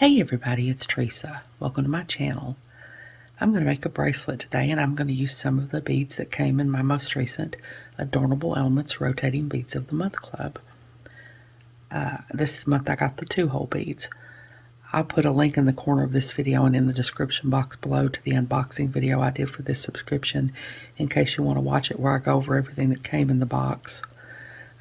Hey everybody, it's Teresa. Welcome to my channel. I'm going to make a bracelet today, and I'm going to use some of the beads that came in my most recent Adornable Elements Rotating Beads of the Month Club. This month I got the 2-hole beads. I'll put a link in the corner of this video and in the description box below to the unboxing video I did for this subscription in case you want to watch it, where I go over everything that came in the box.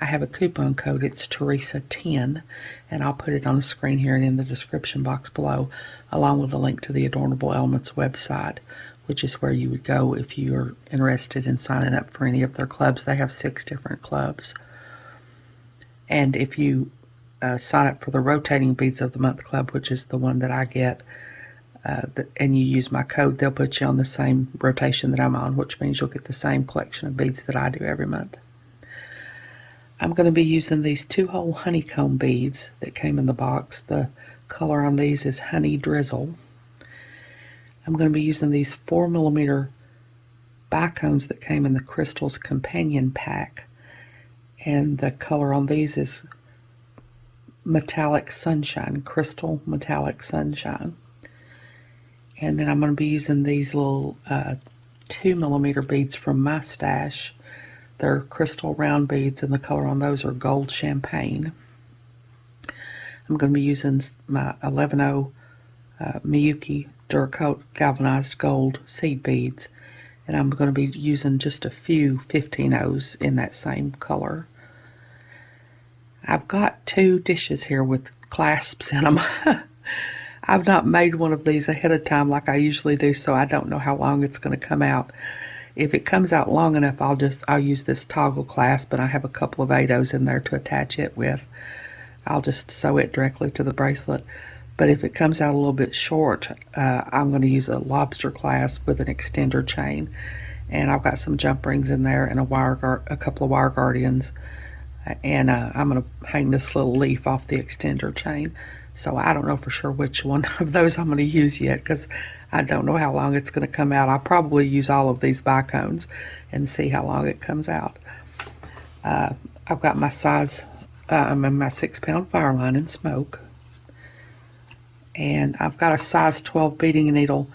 I have a coupon code, it's Teresa10, and I'll put it on the screen here and in the description box below, along with a link to the Adornable Elements website, which is where you would go if you're interested in signing up for any of their clubs. They have 6 different clubs. And if you sign up for the Rotating Beads of the Month Club, which is the one that I get, and you use my code, they'll put you on the same rotation that I'm on, which means you'll get the same collection of beads that I do every month. I'm going to be using these 2-hole honeycomb beads that came in the box. The color on these is Honey Drizzle. I'm going to be using these 4mm bicones that came in the Crystals Companion Pack. And the color on these is Metallic Sunshine, Crystal Metallic Sunshine. And then I'm going to be using these little 2mm beads from my stash. They're crystal round beads, and the color on those are Gold Champagne. I'm going to be using my 11-0 Miyuki Duracoat Galvanized Gold seed beads, and I'm going to be using just a few 15-0s in that same color. I've got 2 dishes here with clasps in them. I've not made one of these ahead of time like I usually do, so I don't know how long it's going to come out. If it comes out long enough, I'll use this toggle clasp, and I have a couple of 8-0s in there to attach it with. I'll just sew it directly to the bracelet. But if it comes out a little bit short, I'm going to use a lobster clasp with an extender chain. And I've got some jump rings in there and a couple of wire guardians. And I'm going to hang this little leaf off the extender chain. So I don't know for sure which one of those I'm going to use yet, because I don't know how long it's going to come out. I'll probably use all of these bicones and see how long it comes out. I've got my size, I'm in my 6-pound fire line in smoke. And I've got a size 12 beading needle.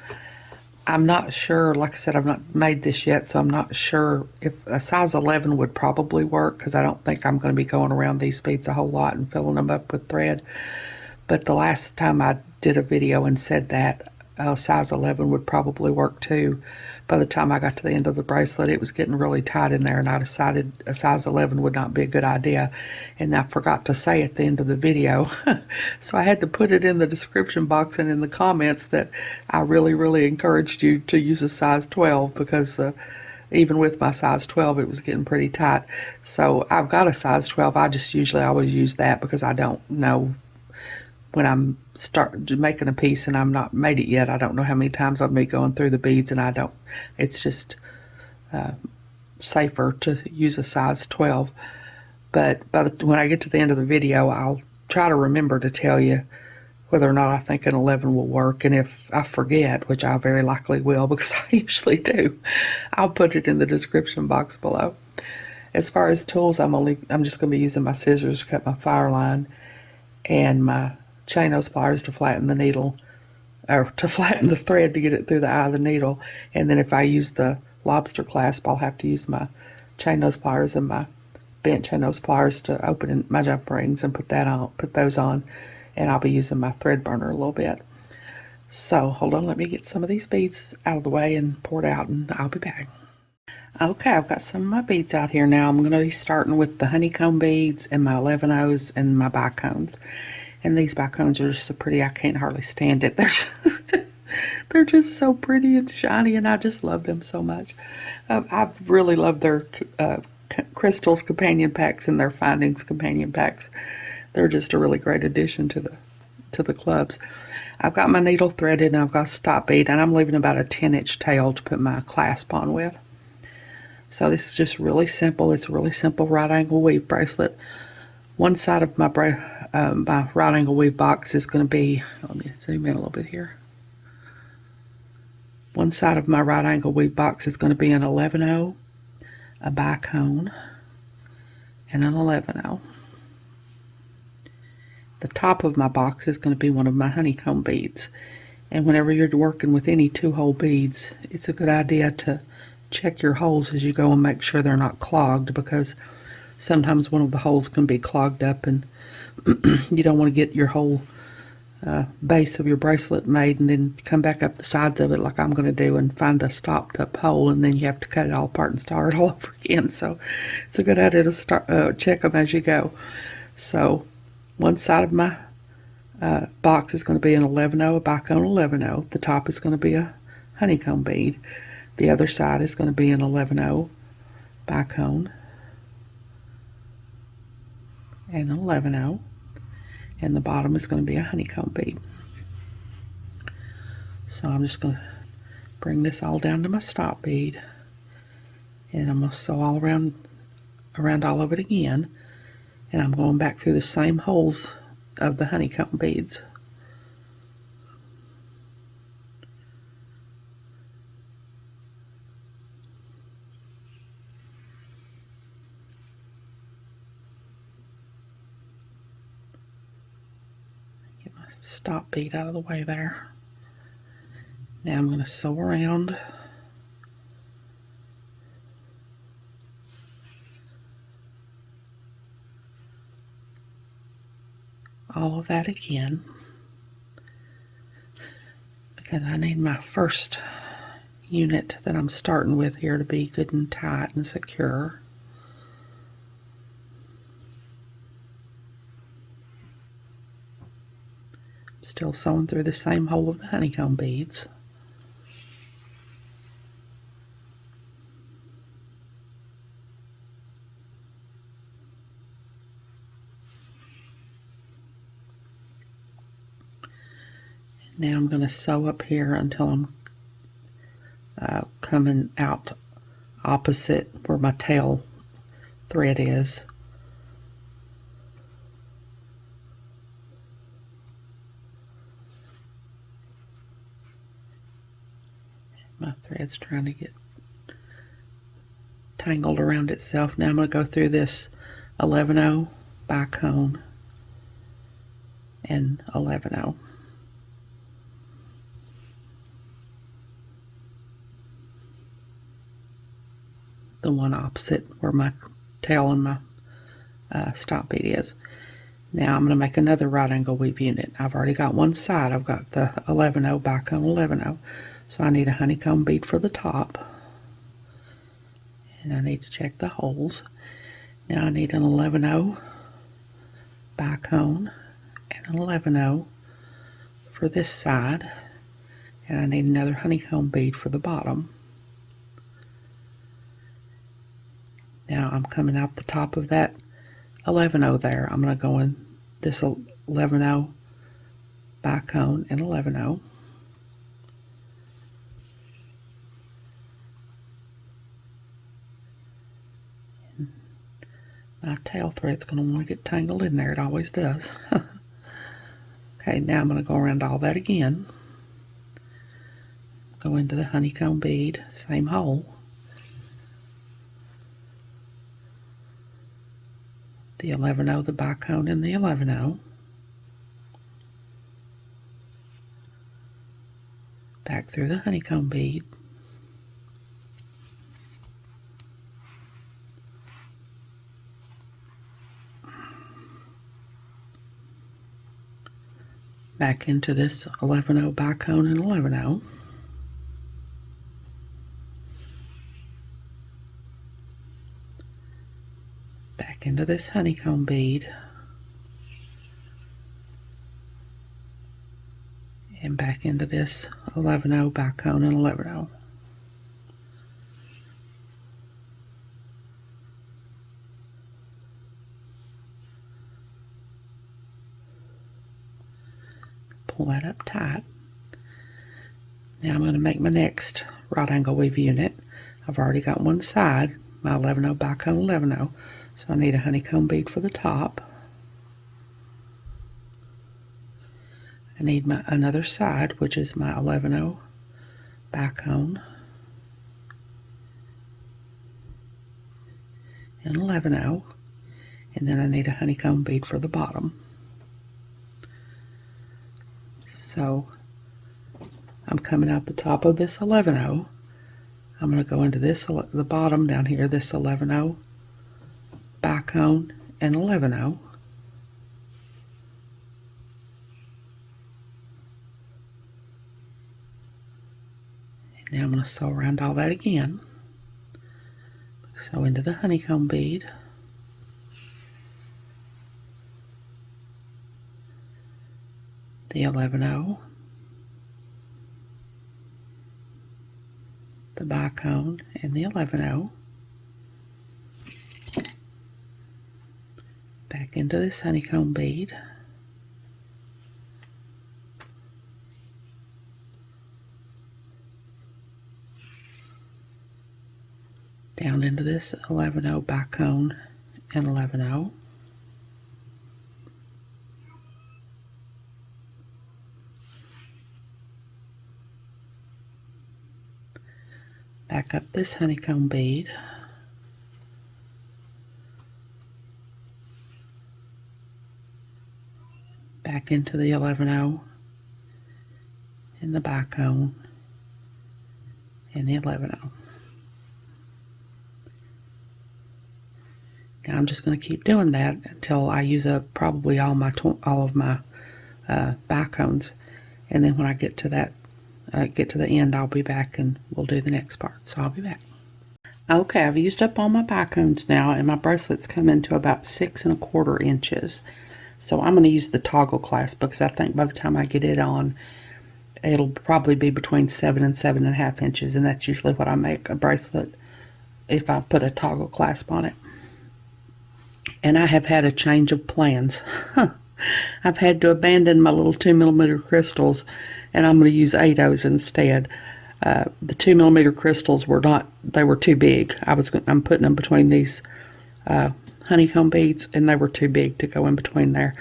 I'm not sure, like I said, I've not made this yet, so I'm not sure if a size 11 would probably work, because I don't think I'm going to be going around these beads a whole lot and filling them up with thread. But the last time I did a video and said that, size 11 would probably work too. By the time I got to the end of the bracelet, it was getting really tight in there, and I decided a size 11 would not be a good idea. And I forgot to say at the end of the video, so I had to put it in the description box and in the comments that I really encouraged you to use a size 12, because even with my size 12, it was getting pretty tight. So I've got a size 12. I just usually always use that, because I don't know when I'm making a piece and I'm not made it yet. I don't know how many times I'll be going through the beads, and it's just safer to use a size 12. But when I get to the end of the video, I'll try to remember to tell you whether or not I think an 11 will work. And if I forget, which I very likely will, because I usually do, I'll put it in the description box below. As far as tools, I'm just going to be using my scissors to cut my fire line, and my chain nose pliers to flatten the needle, or to flatten the thread to get it through the eye of the needle. And then if I use the lobster clasp, I'll have to use my chain nose pliers and my bent chain nose pliers to open my jump rings and put those on. And I'll be using my thread burner a little bit. So hold on, let me get some of these beads out of the way and pour it out, and I'll be back. Okay, I've got some of my beads out here now. I'm going to be starting with the honeycomb beads and my 11-0s and my bicones. And these bicones are just so pretty, I can't hardly stand it. They're just so pretty and shiny, and I just love them so much. I've really loved their Crystals Companion Packs and their Findings Companion Packs. They're just a really great addition to the clubs. I've got my needle threaded, and I've got a stop bead, and I'm leaving about a 10-inch tail to put my clasp on with. So this is just really simple. It's a really simple right angle weave bracelet. One side of my right angle weave box is going to be, let me zoom in a little bit here. One side of my right angle weave box is going to be an 11-0, a bicone, and an 11-0. the top of my box is going to be one of my honeycomb beads. And whenever you're working with any 2-hole beads, it's a good idea to check your holes as you go and make sure they're not clogged, because sometimes one of the holes can be clogged up and you don't want to get your whole base of your bracelet made and then come back up the sides of it like I'm going to do and find a stopped up hole, and then you have to cut it all apart and start all over again. So it's a good idea to start check them as you go. So one side of my box is going to be an 11-0, a bicone 11-0. The top is going to be a honeycomb bead. The other side is going to be an 11-0 bicone and an 11-0. And the bottom is going to be a honeycomb bead. So I'm just going to bring this all down to my stop bead, and I'm going to sew all around all of it again, and I'm going back through the same holes of the honeycomb beads. Get my stop bead out of the way there. Now I'm going to sew around all of that again, because I need my first unit that I'm starting with here to be good and tight and secure. Still sewing through the same hole of the honeycomb beads. Now I'm going to sew up here until I'm coming out opposite where my tail thread is. My thread's trying to get tangled around itself. Now I'm going to go through this 11-0 bicone and 11-0. The one opposite where my tail and my stop bead is. Now I'm going to make another right angle weave unit. I've already got one side. I've got the 11-0 bicone 11-0. So I need a honeycomb bead for the top. And I need to check the holes. Now I need an 11-0 bicone and an 11-0 for this side. And I need another honeycomb bead for the bottom. Now I'm coming out the top of that 11-0 there. I'm going to go in this 11-0 bicone and 11-0. My tail thread's going to want to get tangled in there. It always does. Okay, now I'm going to go around all that again. Go into the honeycomb bead, same hole. The 11-0, the bicone, and the 11-0. Back through the honeycomb bead. Back into this 11-0 bicone and 11-0. Back into this honeycomb bead. And back into this 11-0 bicone and 11-0. Pull that up tight. Now I'm going to make my next right angle weave unit. I've already got one side, my 11-0 bicone 11-0, so I need a honeycomb bead for the top. I need my another side, which is my 11-0 bicone and 11-0, and then I need a honeycomb bead for the bottom. So I'm coming out the top of this 11-0. I'm going to go into this, the bottom down here, this 11-0, bicone, and 11-0. Now I'm going to sew around all that again. Sew into the honeycomb bead. The 11-0. The bicone and the 11-0. Back into this honeycomb bead. Down into this 11-0 bicone and 11-0. Back up this honeycomb bead. Back into the 11-0 and the bicone and the 11-0. Now I'm just going to keep doing that until I use up probably all of my bicones, and then when I get to that, get to the end, I'll be back and we'll do the next part. So I'll be back. Okay, I've used up all my bicones now, and my bracelets come into about 6 1/4 inches. So I'm going to use the toggle clasp because I think by the time I get it on, it'll probably be between 7 and 7.5 inches, and that's usually what I make a bracelet if I put a toggle clasp on it. And I have had a change of plans. I've had to abandon my little 2mm crystals, and I'm going to use 8/0s instead. The 2mm crystals were too big. I'm putting them between these honeycomb beads, and they were too big to go in between there.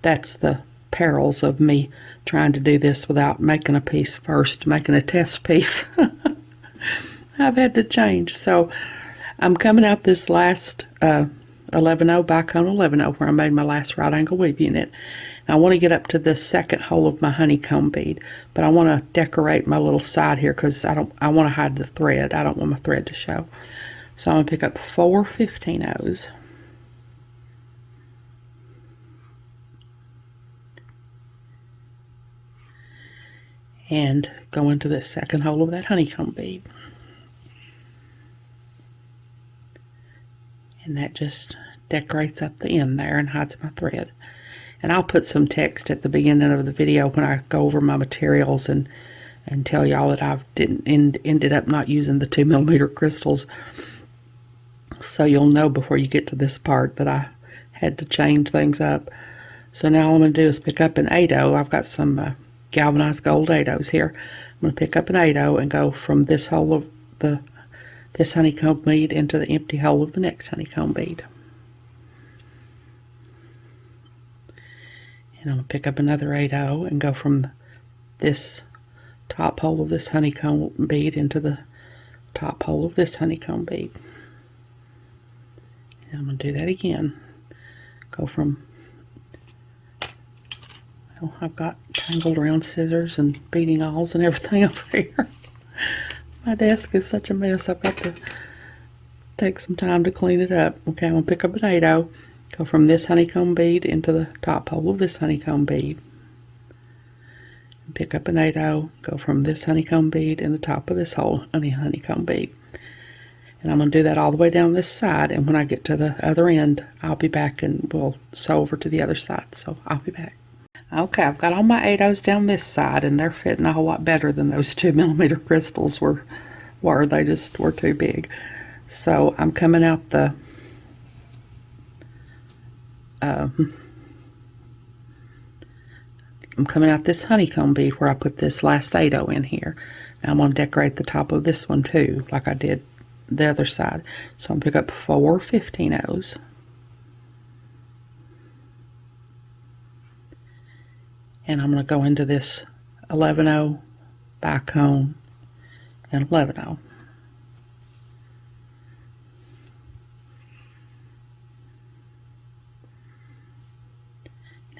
That's the perils of me trying to do this without making a piece first, making a test piece. I've had to change. So I'm coming out this last 11-0 bicone 11-0 where I made my last right angle weave unit. And I want to get up to the second hole of my honeycomb bead, but I want to decorate my little side here because I want to hide the thread. I don't want my thread to show. So I'm going to pick up 4 15-0s. And go into the second hole of that honeycomb bead. And that just decorates up the end there and hides my thread. And I'll put some text at the beginning of the video when I go over my materials and tell y'all that I ended up not using the 2mm crystals. So you'll know before you get to this part that I had to change things up. So now all I'm going to do is pick up an 8/0. I've got some galvanized gold 8/0s here. I'm going to pick up an 8/0 and go from this hole of this honeycomb bead into the empty hole of the next honeycomb bead. And I'm going to pick up another 8/0 and go from this top hole of this honeycomb bead into the top hole of this honeycomb bead. And I'm going to do that again. Go from, well, I've got tangled around scissors and beading awls and everything over here. My desk is such a mess. I've got to take some time to clean it up. Okay, I'm going to pick up an 8/0, go from this honeycomb bead into the top hole of this honeycomb bead. Pick up an 8/0, go from this honeycomb bead in the top of this whole honeycomb bead. And I'm going to do that all the way down this side, and when I get to the other end, I'll be back and we'll sew over to the other side. So I'll be back. Okay, I've got all my 8/0s down this side, and they're fitting a whole lot better than those 2mm crystals were. They just were too big. So I'm coming out the I'm coming out this honeycomb bead where I put this last 8/0 in here. Now I'm going to decorate the top of this one too, like I did the other side. So I'm going to pick up 4 15/0s. And I'm going to go into this 11/0 bicone and 11/0.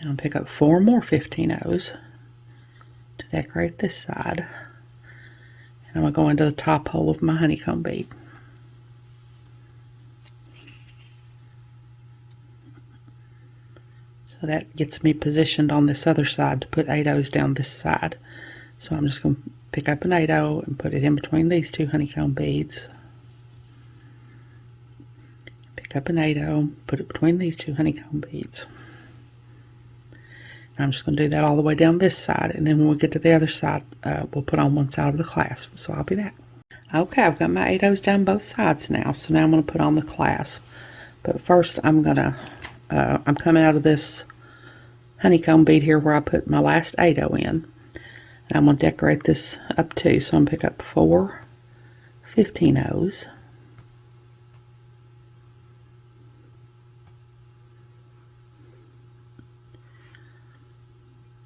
Now pick up 4 more 15/0s decorate this side. And I'm going to go into the top hole of my honeycomb bead. So that gets me positioned on this other side to put 8/0s down this side. So I'm just going to pick up an 8/0 and put it in between these two honeycomb beads. Pick up an 8/0, put it between these two honeycomb beads. And I'm just going to do that all the way down this side, and then when we get to the other side, we'll put on one side of the clasp. So I'll be back. Okay, I've got my 8/0s down both sides now, so now I'm going to put on the clasp. But first I'm coming out of this honeycomb bead here where I put my last 8/0 in. And I'm going to decorate this up too. So I'm going to pick up 4 15/0s.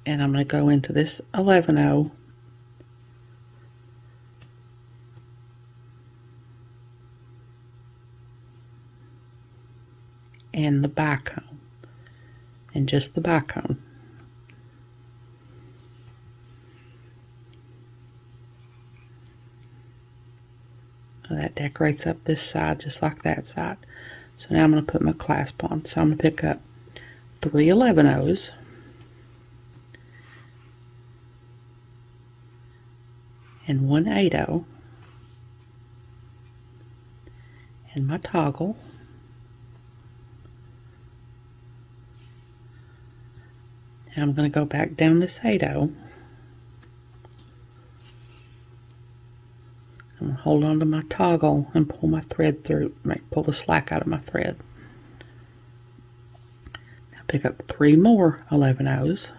And I'm going to go into this 11/0. And the bicone. And just the bicone. So that decorates up this side just like that side. So now I'm going to put my clasp on. So I'm going to pick up 3 11/0s. And 1 8/0. And my toggle. Now I'm going to go back down this 8/0. I'm going to hold on to my toggle and pull my thread through, pull the slack out of my thread. Now pick up 3 more 11/0s.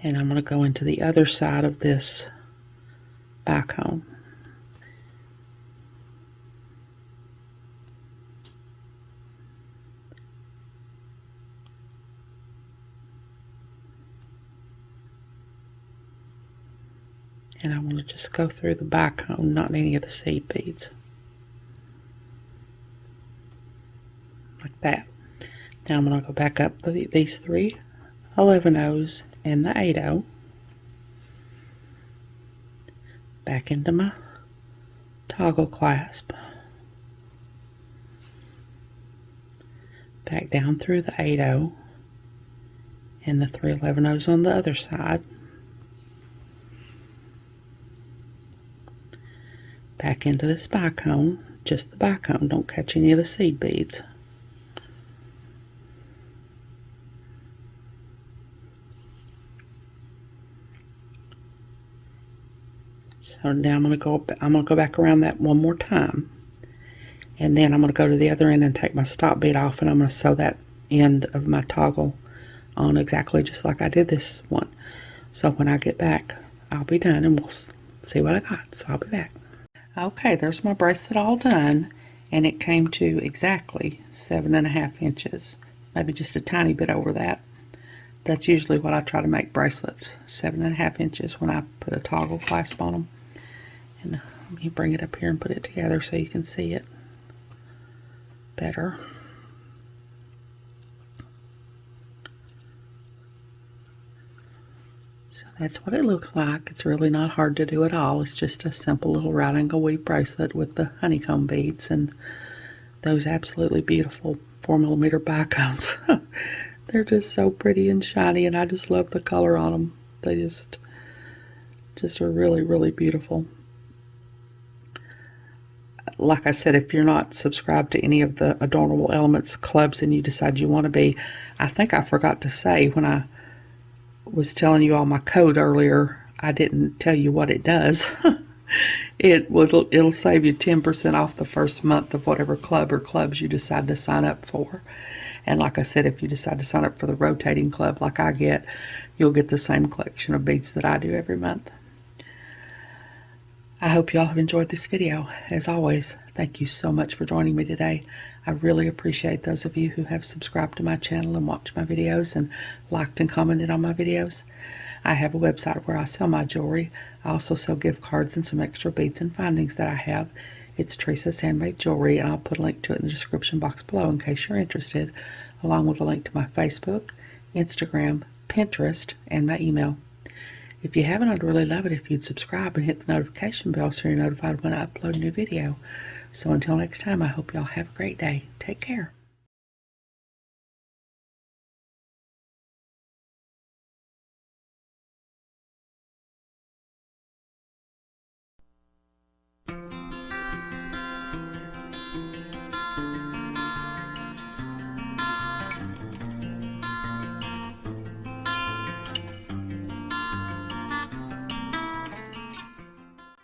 And I'm going to go into the other side of this bicone. And I want to just go through the bicone, not any of the seed beads. Like that. Now I'm going to go back up these 3 11/0s and the 8/0. Back into my toggle clasp. Back down through the 8/0 and the 3 11/0s on the other side. Back into this bicone, just the bicone, don't catch any of the seed beads. So now I'm going to go back around that one more time. And then I'm going to go to the other end and take my stop bead off, and I'm going to sew that end of my toggle on exactly just like I did this one. So when I get back, I'll be done and we'll see what I got. So I'll be back. Okay, there's my bracelet all done, and it came to exactly 7.5 inches, maybe just a tiny bit over that. That's usually what I try to make bracelets, 7.5 inches when I put a toggle clasp on them. And let me bring it up here and put it together so you can see it better. So that's what it looks like. It's really not hard to do at all. It's just a simple little right angle weave bracelet with the honeycomb beads and those absolutely beautiful 4mm bicones. They're just so pretty and shiny, and I just love the color on them. They just are really, really beautiful. Like I said, if you're not subscribed to any of the Adornable Elements clubs and you decide you want to be, I think I forgot to say when I was telling you all my code earlier, I didn't tell you what it does. It'll save you 10% off the first month of whatever club or clubs you decide to sign up for. And like I said, if you decide to sign up for the rotating club like I get, you'll get the same collection of beads that I do every month. I hope y'all have enjoyed this video. As always, thank you so much for joining me today. I really appreciate those of you who have subscribed to my channel and watched my videos and liked and commented on my videos. I have a website where I sell my jewelry. I also sell gift cards and some extra beads and findings that I have. It's Teresa's Handmade Jewelry, and I'll put a link to it in the description box below in case you're interested, along with a link to my Facebook, Instagram, Pinterest, and my email. If you haven't, I'd really love it if you'd subscribe and hit the notification bell so you're notified when I upload a new video. So until next time, I hope y'all have a great day. Take care.